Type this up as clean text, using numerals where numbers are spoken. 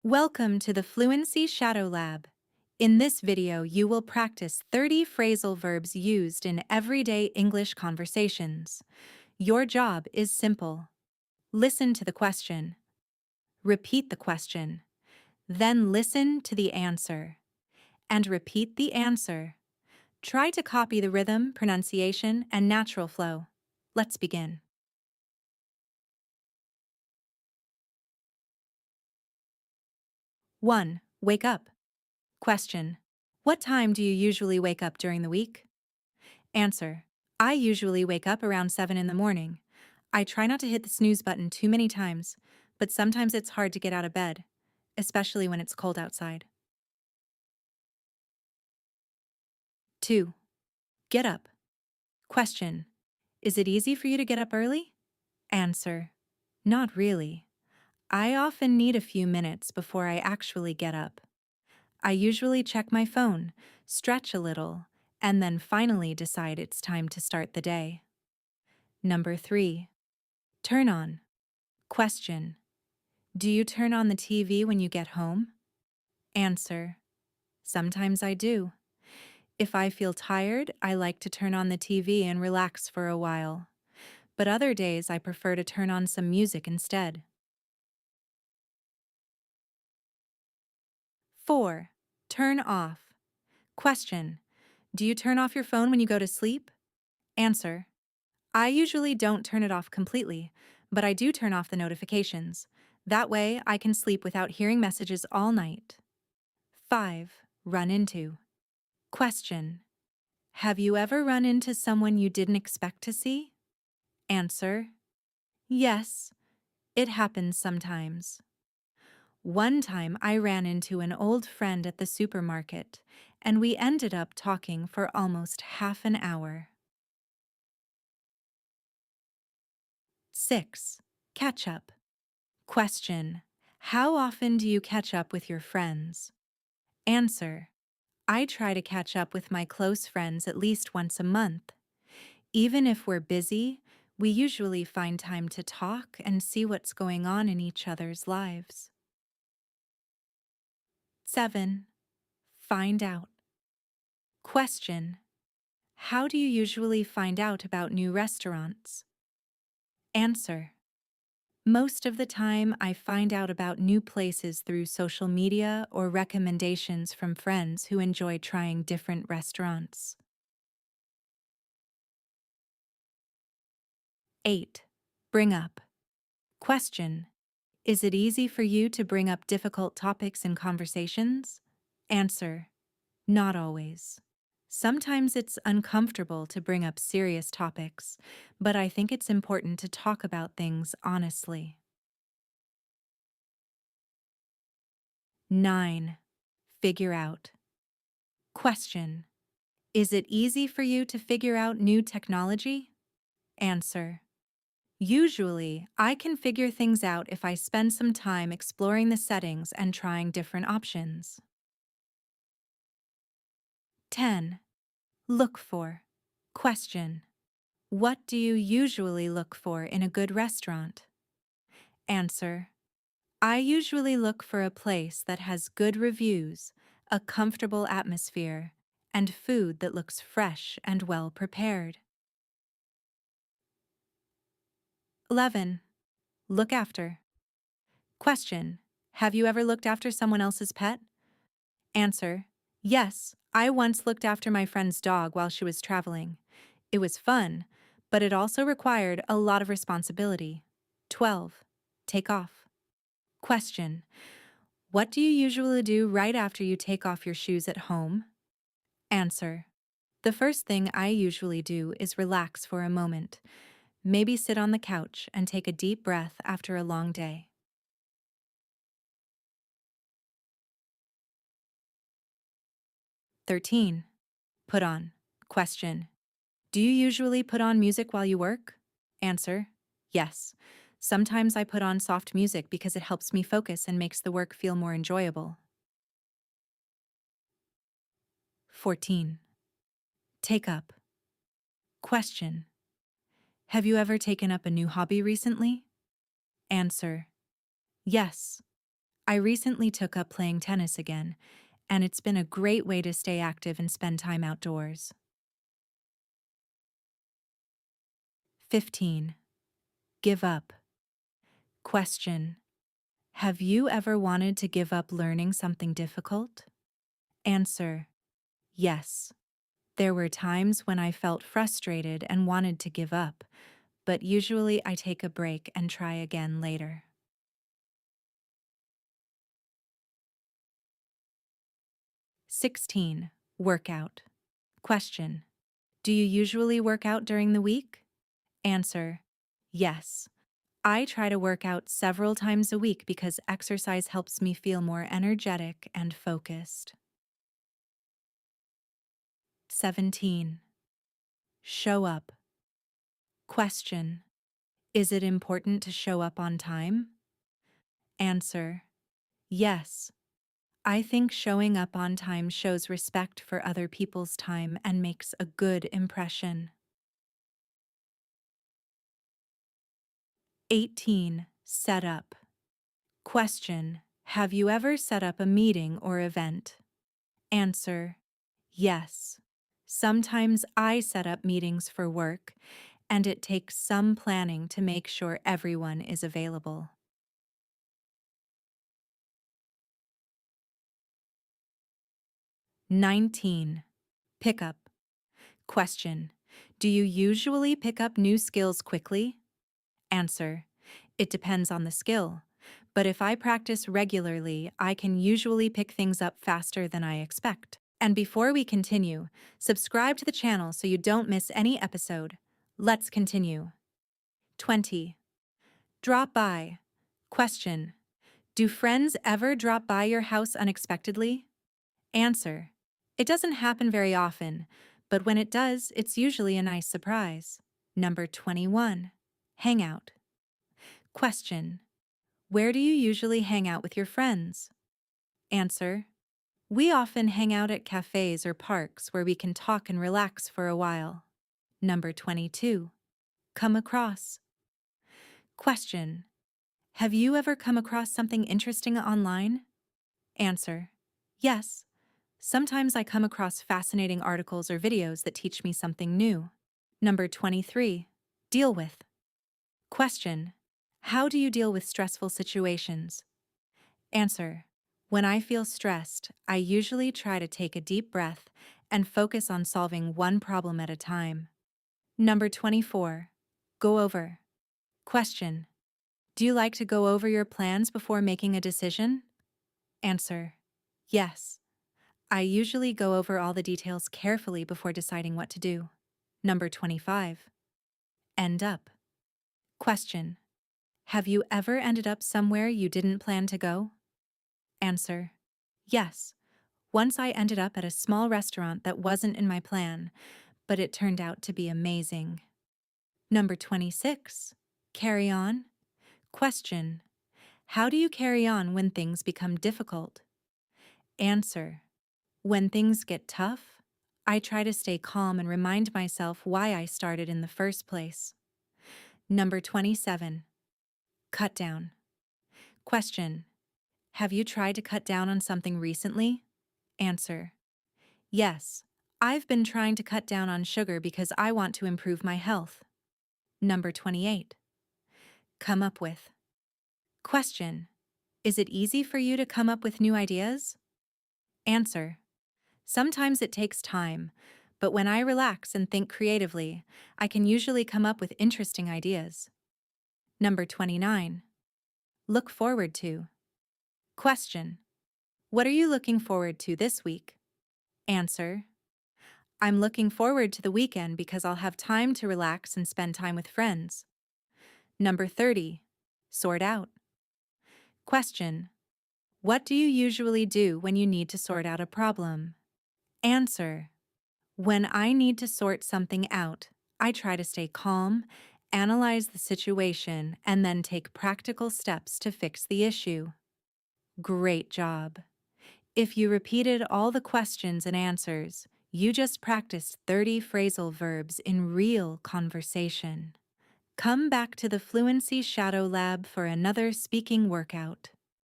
Welcome to the Fluency Shadow Lab. In this video, you will practice 30 phrasal verbs used in everyday English conversations. Your job is simple. Listen to the question. Repeat the question. Then listen to the answer. And repeat the answer. Try to copy the rhythm, pronunciation, and natural flow. Let's begin. 1. Wake up. Question. What time do you usually wake up during the week? Answer. I usually wake up around 7 in the morning. I try not to hit the snooze button too many times, but sometimes it's hard to get out of bed, especially when it's cold outside. 2. Get up. Question. Is it easy for you to get up early? Answer. Not really. I often need a few minutes before I actually get up. I usually check my phone, stretch a little, and then finally decide it's time to start the day. Number 3. Turn on. Question. Do you turn on the TV when you get home? Answer. Sometimes I do. If I feel tired, I like to turn on the TV and relax for a while. But other days I prefer to turn on some music instead. 4. Turn off. Question. Do you turn off your phone when you go to sleep? Answer. I usually don't turn it off completely, but I do turn off the notifications. That way I can sleep without hearing messages all night. 5. Run into. Question. Have you ever run into someone you didn't expect to see? Answer. Yes, it happens sometimes. One time I ran into an old friend at the supermarket, and we ended up talking for almost half an hour. 6. Catch up. Question. How often do you catch up with your friends? Answer. I try to catch up with my close friends at least once a month. Even if we're busy, we usually find time to talk and see what's going on in each other's lives. 7. Find out. Question. How do you usually find out about new restaurants? Answer. Most of the time, I find out about new places through social media or recommendations from friends who enjoy trying different restaurants. 8. Bring up. Question. Is it easy for you to bring up difficult topics in conversations? Answer. Not always. Sometimes it's uncomfortable to bring up serious topics, but I think it's important to talk about things honestly. 9. Figure out. Question. Is it easy for you to figure out new technology? Answer. Usually, I can figure things out if I spend some time exploring the settings and trying different options. 10. Look for. Question. What do you usually look for in a good restaurant? Answer. I usually look for a place that has good reviews, a comfortable atmosphere, and food that looks fresh and well prepared. 11. Look after. Question. Have you ever looked after someone else's pet? Answer. Yes, I once looked after my friend's dog while she was traveling. It was fun, but it also required a lot of responsibility. 12. Take off. Question. What do you usually do right after you take off your shoes at home? Answer. The first thing I usually do is relax for a moment. Maybe sit on the couch and take a deep breath after a long day. 13. Put on. Question. Do you usually put on music while you work? Answer. Yes. Sometimes I put on soft music because it helps me focus and makes the work feel more enjoyable. 14. Take up. Question. Have you ever taken up a new hobby recently? Answer. Yes. I recently took up playing tennis again, and it's been a great way to stay active and spend time outdoors. 15. Give up. Question. Have you ever wanted to give up learning something difficult? Answer. Yes. There were times when I felt frustrated and wanted to give up, but usually I take a break and try again later. 16. Workout. Question. Do you usually work out during the week? Answer. Yes. I try to work out several times a week because exercise helps me feel more energetic and focused. 17. Show up. Question. Is it important to show up on time? Answer. Yes. I think showing up on time shows respect for other people's time and makes a good impression. 18. Set up. Question. Have you ever set up a meeting or event? Answer. Yes. Sometimes I set up meetings for work, and it takes some planning to make sure everyone is available. 19. Pick up. Question. Do you usually pick up new skills quickly? Answer. It depends on the skill, but if I practice regularly, I can usually pick things up faster than I expect. And before we continue, subscribe to the channel so you don't miss any episode. Let's continue. 20. Drop by. Question. Do friends ever drop by your house unexpectedly? Answer. It doesn't happen very often, but when it does, it's usually a nice surprise. Number 21. Hang out. Question. Where do you usually hang out with your friends? Answer. We often hang out at cafes or parks where we can talk and relax for a while. Number 22. Come across. Question. Have you ever come across something interesting online? Answer. Yes. Sometimes I come across fascinating articles or videos that teach me something new. Number 23. Deal with. Question. How do you deal with stressful situations? Answer. When I feel stressed, I usually try to take a deep breath and focus on solving one problem at a time. Number 24. Go over. Question. Do you like to go over your plans before making a decision? Answer. Yes. I usually go over all the details carefully before deciding what to do. Number 25. End up. Question. Have you ever ended up somewhere you didn't plan to go? Answer. Yes. Once I ended up at a small restaurant that wasn't in my plan, but it turned out to be amazing. Number 26. Carry on. Question. How do you carry on when things become difficult? Answer. When things get tough, I try to stay calm and remind myself why I started in the first place. Number 27. Cut down. Question. Have you tried to cut down on something recently? Answer. Yes. I've been trying to cut down on sugar because I want to improve my health. Number 28. Come up with. Question. Is it easy for you to come up with new ideas? Answer. Sometimes it takes time, but when I relax and think creatively, I can usually come up with interesting ideas. Number 29. Look forward to. Question. What are you looking forward to this week? Answer. I'm looking forward to the weekend because I'll have time to relax and spend time with friends. Number 30. Sort out. Question. What do you usually do when you need to sort out a problem? Answer. When I need to sort something out, I try to stay calm, analyze the situation, and then take practical steps to fix the issue. Great job. If you repeated all the questions and answers, you just practiced 30 phrasal verbs in real conversation. Come back to the Fluency Shadow Lab for another speaking workout.